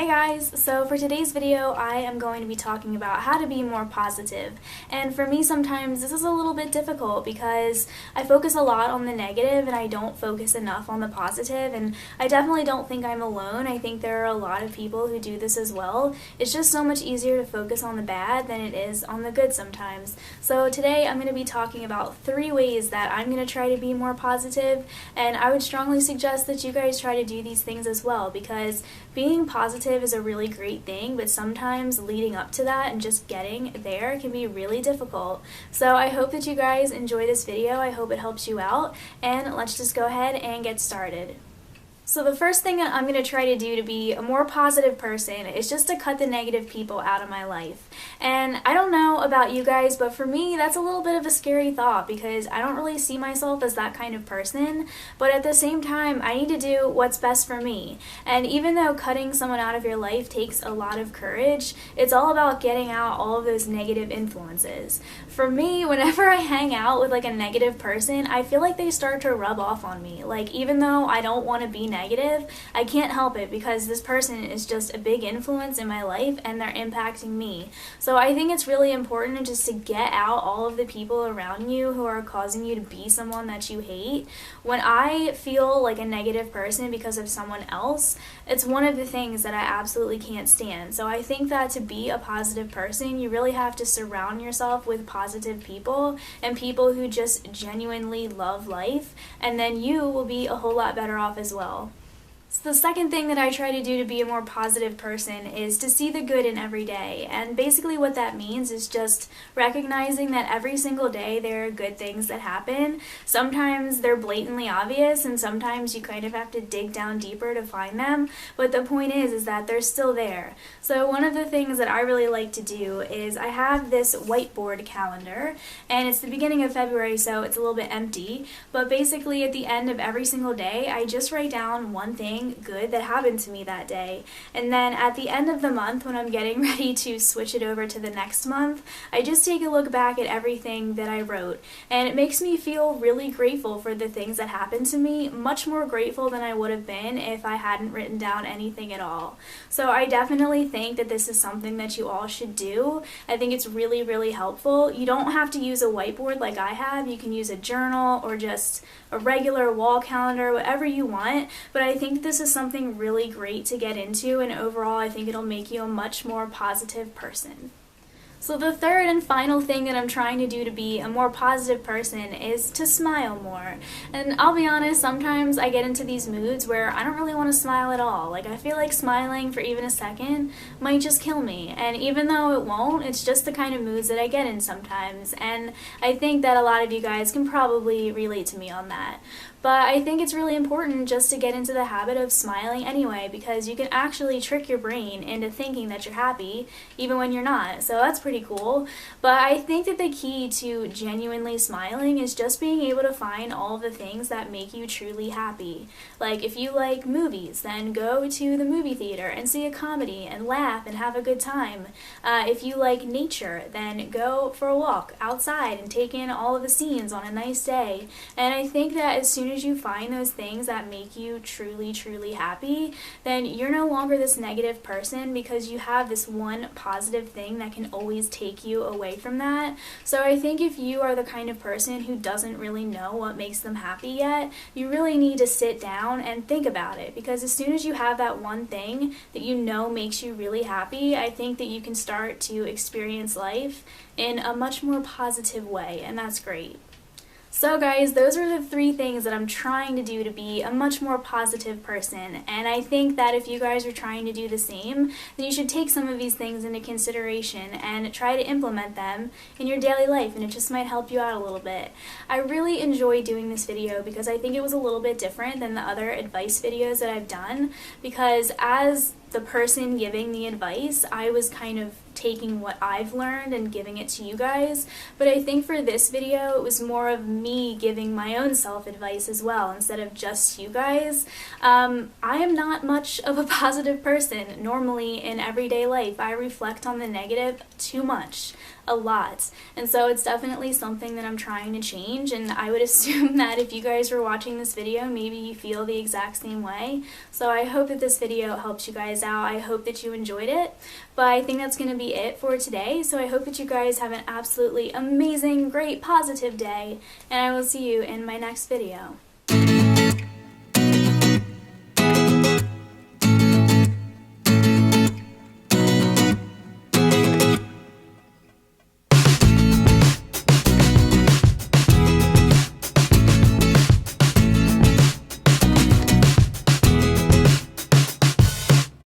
Hey guys! So for today's video I am going to be talking about how to be more positive. And for me sometimes this is a little bit difficult because I focus a lot on the negative and I don't focus enough on the positive, and I definitely don't think I'm alone. I think there are a lot of people who do this as well. It's just so much easier to focus on the bad than it is on the good sometimes. So today I'm going to be talking about 3 ways that I'm going to try to be more positive, and I would strongly suggest that you guys try to do these things as well, because being positive is a really great thing, but sometimes leading up to that and just getting there can be really difficult. So I hope that you guys enjoy this video. I hope it helps you out, and let's just go ahead and get started. So the first thing that I'm going to try to do to be a more positive person is just to cut the negative people out of my life. And I don't know about you guys, but for me that's a little bit of a scary thought because I don't really see myself as that kind of person, but at the same time I need to do what's best for me. And even though cutting someone out of your life takes a lot of courage, it's all about getting out all of those negative influences. For me, whenever I hang out with like a negative person, I feel like they start to rub off on me. Like, even though I don't want to be negative, I can't help it because this person is just a big influence in my life and they're impacting me. So I think it's really important just to get out all of the people around you who are causing you to be someone that you hate. When I feel like a negative person because of someone else, it's one of the things that I absolutely can't stand. So I think that to be a positive person, you really have to surround yourself with positive people and people who just genuinely love life, and then you will be a whole lot better off as well. So the second thing that I try to do to be a more positive person is to see the good in every day. And basically what that means is just recognizing that every single day there are good things that happen. Sometimes they're blatantly obvious and sometimes you kind of have to dig down deeper to find them, but the point is that they're still there. So one of the things that I really like to do is I have this whiteboard calendar, and it's the beginning of February so it's a little bit empty, but basically at the end of every single day I just write down one thing good that happened to me that day. And then at the end of the month, when I'm getting ready to switch it over to the next month, I just take a look back at everything that I wrote. And it makes me feel really grateful for the things that happened to me, much more grateful than I would have been if I hadn't written down anything at all. So I definitely think that this is something that you all should do. I think it's really, really helpful. You don't have to use a whiteboard like I have. You can use a journal or just a regular wall calendar, whatever you want, but I think this is something really great to get into, and overall I think it'll make you a much more positive person. So the third and final thing that I'm trying to do to be a more positive person is to smile more. And I'll be honest, sometimes I get into these moods where I don't really want to smile at all. Like, I feel like smiling for even a second might just kill me. And even though it won't, it's just the kind of moods that I get in sometimes. And I think that a lot of you guys can probably relate to me on that. But I think it's really important just to get into the habit of smiling anyway, because you can actually trick your brain into thinking that you're happy even when you're not. So that's pretty cool. But I think that the key to genuinely smiling is just being able to find all of the things that make you truly happy. Like, if you like movies, then go to the movie theater and see a comedy and laugh and have a good time. If you like nature, then go for a walk outside and take in all of the scenes on a nice day. And I think that as soon as you find those things that make you truly, truly happy, then you're no longer this negative person because you have this one positive thing that can always take you away from that. So I think if you are the kind of person who doesn't really know what makes them happy yet, you really need to sit down and think about it, because as soon as you have that one thing that you know makes you really happy, I think that you can start to experience life in a much more positive way, and that's great. So guys, those are the 3 things that I'm trying to do to be a much more positive person, and I think that if you guys are trying to do the same, then you should take some of these things into consideration and try to implement them in your daily life, and it just might help you out a little bit. I really enjoy doing this video because I think it was a little bit different than the other advice videos that I've done, because as the person giving the advice, I was kind of taking what I've learned and giving it to you guys, but I think for this video it was more of me giving my own self-advice as well instead of just you guys. I am not much of a positive person normally in everyday life. I reflect on the negative too much. a lot. And so it's definitely something that I'm trying to change, and I would assume that if you guys were watching this video, maybe you feel the exact same way. So I hope that this video helps you guys guys out. I hope that you enjoyed it, but I think that's going to be it for today. So I hope that you guys have an absolutely amazing, great, positive day, and I will see you in my next video.